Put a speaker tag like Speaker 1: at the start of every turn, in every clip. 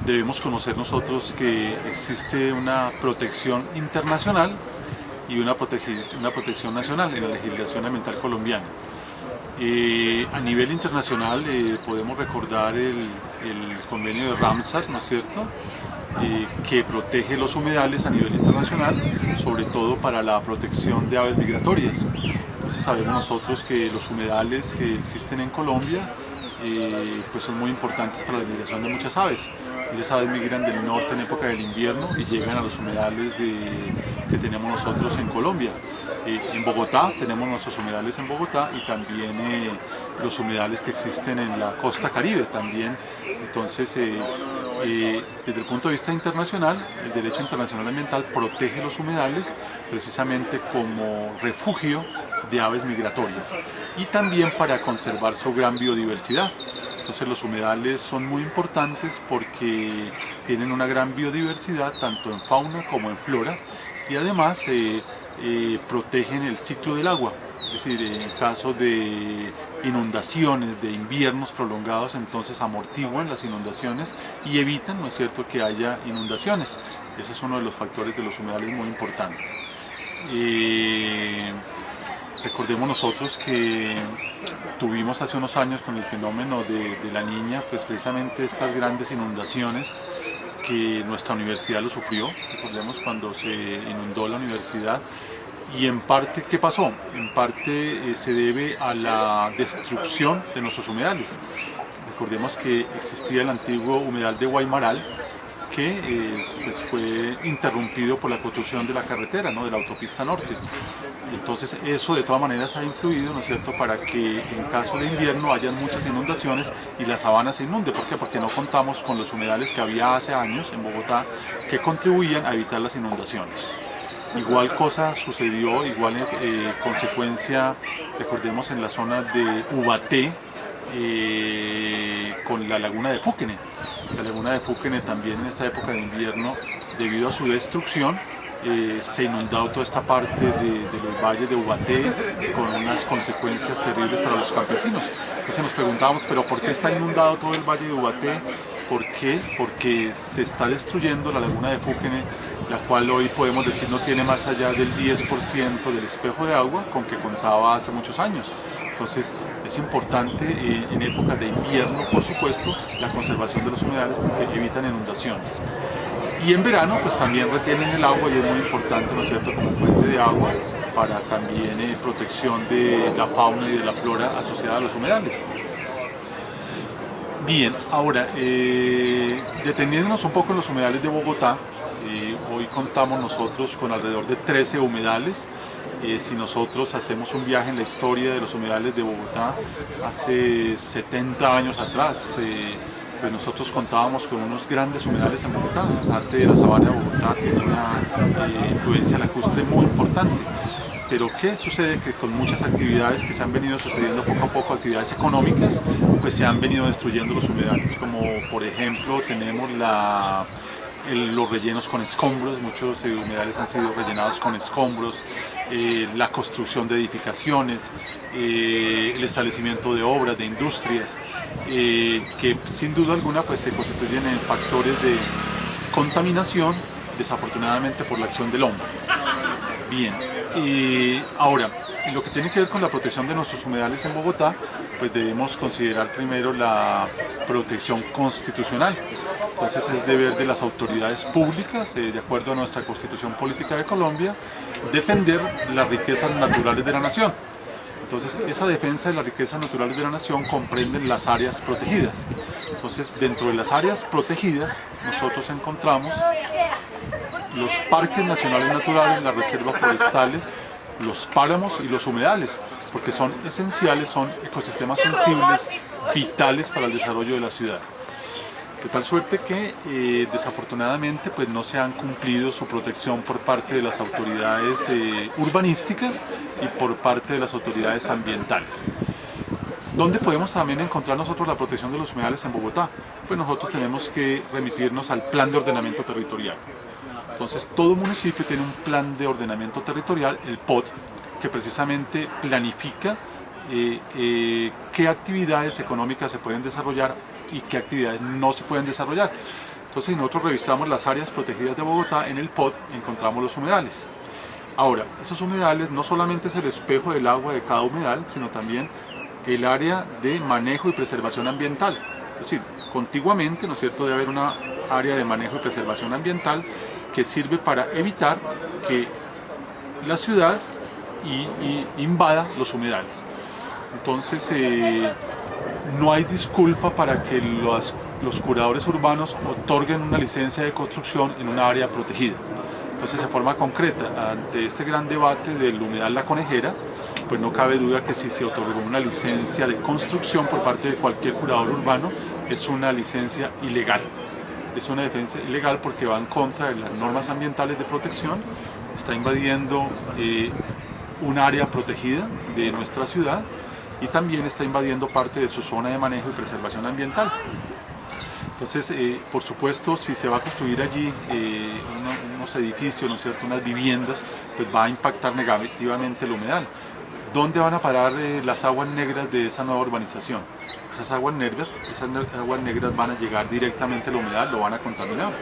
Speaker 1: debemos conocer nosotros que existe una protección internacional y una protección nacional en la legislación ambiental colombiana. A nivel internacional podemos recordar el convenio de Ramsar, ¿no es cierto?, que protege los humedales a nivel internacional, sobre todo para la protección de aves migratorias. Entonces sabemos nosotros que los humedales que existen en Colombia pues son muy importantes para la migración de muchas aves. Las aves migran del norte en época del invierno y llegan a los humedales que tenemos nosotros en Colombia. En Bogotá tenemos nuestros humedales en Bogotá y también los humedales que existen en la costa Caribe también. Entonces, desde el punto de vista internacional, el derecho internacional ambiental protege los humedales precisamente como refugio de aves migratorias y también para conservar su gran biodiversidad. Entonces los humedales son muy importantes porque tienen una gran biodiversidad tanto en fauna como en flora y además protegen el ciclo del agua, es decir, en caso de inundaciones, de inviernos prolongados, entonces amortiguan las inundaciones y evitan, ¿no es cierto?, que haya inundaciones. Ese es uno de los factores de los humedales muy importantes. Recordemos nosotros que tuvimos hace unos años con el fenómeno de la Niña, pues precisamente estas grandes inundaciones que nuestra universidad lo sufrió. Recordemos cuando se inundó la universidad y en parte, ¿qué pasó? En parte se debe a la destrucción de nuestros humedales. Recordemos que existía el antiguo humedal de Guaymaral que pues fue interrumpido por la construcción de la carretera, ¿no?, de la autopista norte. Entonces eso de todas maneras ha influido, ¿no es cierto?, para que en caso de invierno hayan muchas inundaciones y la sabana se inunde. ¿Por qué? Porque no contamos con los humedales que había hace años en Bogotá que contribuían a evitar las inundaciones. Igual cosa sucedió, igual consecuencia, recordemos en la zona de Ubaté, con la laguna de Fúquene. La laguna de Fúquene también en esta época de invierno, debido a su destrucción, se inundó toda esta parte del valle de Ubaté con unas consecuencias terribles para los campesinos. Entonces nos preguntábamos, ¿pero por qué está inundado todo el valle de Ubaté? ¿Por qué? Porque se está destruyendo la laguna de Fúquene, la cual hoy podemos decir no tiene más allá del 10% del espejo de agua con que contaba hace muchos años. Entonces es importante en épocas de invierno, por supuesto, la conservación de los humedales porque evitan inundaciones. Y en verano pues también retienen el agua y es muy importante, ¿no es cierto?, como fuente de agua para también protección de la fauna y de la flora asociada a los humedales. Bien, ahora, deteniéndonos un poco en los humedales de Bogotá, hoy contamos nosotros con alrededor de 13 humedales. Si nosotros hacemos un viaje en la historia de los humedales de Bogotá, hace 70 años atrás, pues nosotros contábamos con unos grandes humedales en Bogotá. Parte de la sabana de Bogotá tiene una influencia lacustre muy importante. Pero ¿qué sucede? Que con muchas actividades que se han venido sucediendo poco a poco, actividades económicas, pues se han venido destruyendo los humedales. Como por ejemplo tenemos los rellenos con escombros, muchos humedales han sido rellenados con escombros, la construcción de edificaciones, el establecimiento de obras, de industrias, que sin duda alguna pues se constituyen en factores de contaminación, desafortunadamente por la acción del hombre. Bien, ahora, en lo que tiene que ver con la protección de nuestros humedales en Bogotá, pues debemos considerar primero la protección constitucional. Entonces es deber de las autoridades públicas, de acuerdo a nuestra Constitución Política de Colombia, defender las riquezas naturales de la nación. Entonces esa defensa de las riquezas naturales de la nación comprenden las áreas protegidas. Entonces dentro de las áreas protegidas nosotros encontramos los parques nacionales naturales, las reservas forestales, los páramos y los humedales, porque son esenciales, son ecosistemas sensibles, vitales para el desarrollo de la ciudad. De tal suerte que desafortunadamente pues no se han cumplido su protección por parte de las autoridades urbanísticas y por parte de las autoridades ambientales. ¿Dónde podemos también encontrar nosotros la protección de los humedales en Bogotá? Pues nosotros tenemos que remitirnos al Plan de Ordenamiento Territorial. Entonces todo municipio tiene un plan de ordenamiento territorial, el POT, que precisamente planifica qué actividades económicas se pueden desarrollar y qué actividades no se pueden desarrollar. Entonces, si nosotros revisamos las áreas protegidas de Bogotá, en el POD encontramos los humedales. Ahora, esos humedales no solamente es el espejo del agua de cada humedal, sino también el área de manejo y preservación ambiental. Es decir, contiguamente, ¿no es cierto?, debe haber una área de manejo y preservación ambiental que sirve para evitar que la ciudad invada los humedales. Entonces, no hay disculpa para que los curadores urbanos otorguen una licencia de construcción en una área protegida. Entonces, de forma concreta, ante este gran debate del humedal La Conejera, pues no cabe duda que si se otorgó una licencia de construcción por parte de cualquier curador urbano, es una licencia ilegal. Es una defensa ilegal porque va en contra de las normas ambientales de protección, está invadiendo un área protegida de nuestra ciudad y también está invadiendo parte de su zona de manejo y preservación ambiental. Entonces, por supuesto, si se va a construir allí unos edificios, ¿no es cierto?, unas viviendas, pues va a impactar negativamente el humedal. ¿Dónde van a parar las aguas negras de esa nueva urbanización? Esas aguas negras van a llegar directamente al humedal, lo van a contaminar.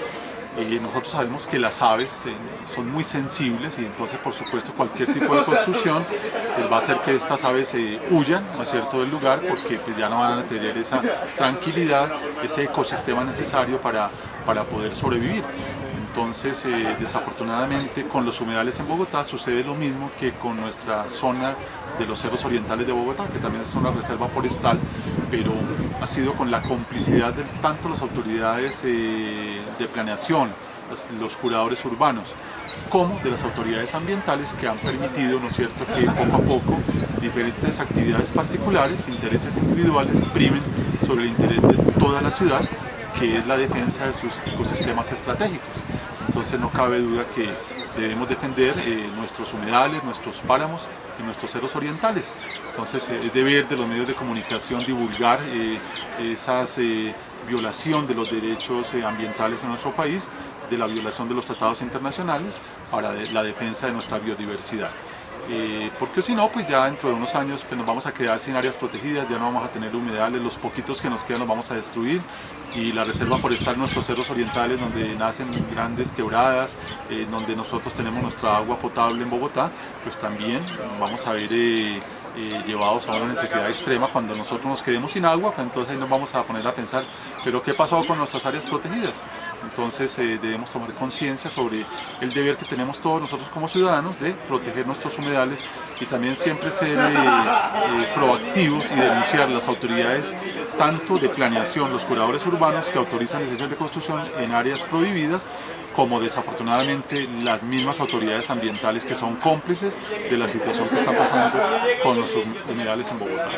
Speaker 1: Nosotros sabemos que las aves son muy sensibles y entonces, por supuesto, cualquier tipo de construcción pues, va a hacer que estas aves huyan, ¿no es cierto?, del lugar, porque pues, ya no van a tener esa tranquilidad, ese ecosistema necesario para poder sobrevivir. Entonces, desafortunadamente, con los humedales en Bogotá sucede lo mismo que con nuestra zona de los cerros orientales de Bogotá, que también es una reserva forestal, pero ha sido con la complicidad de tanto las autoridades de planeación, los curadores urbanos, como de las autoridades ambientales que han permitido, ¿no es cierto?, que poco a poco diferentes actividades particulares, intereses individuales, primen sobre el interés de toda la ciudad, que es la defensa de sus ecosistemas estratégicos. Entonces no cabe duda que debemos defender nuestros humedales, nuestros páramos y nuestros cerros orientales. Entonces es deber de los medios de comunicación divulgar esa violación de los derechos ambientales en nuestro país, de la violación de los tratados internacionales para la defensa de nuestra biodiversidad. Porque si no, pues ya dentro de unos años pues nos vamos a quedar sin áreas protegidas, ya no vamos a tener humedales, los poquitos que nos quedan los vamos a destruir, y la reserva forestal, nuestros cerros orientales donde nacen grandes quebradas, donde nosotros tenemos nuestra agua potable en Bogotá, pues también vamos a ver llevados a una necesidad extrema cuando nosotros nos quedemos sin agua, pues entonces ahí nos vamos a poner a pensar, pero ¿qué pasó con nuestras áreas protegidas? Entonces debemos tomar conciencia sobre el deber que tenemos todos nosotros como ciudadanos de proteger nuestros humedales y también siempre ser proactivos y denunciar las autoridades tanto de planeación, los curadores urbanos que autorizan licencias de construcción en áreas prohibidas, como desafortunadamente las mismas autoridades ambientales que son cómplices de la situación que está pasando con los humedales en Bogotá.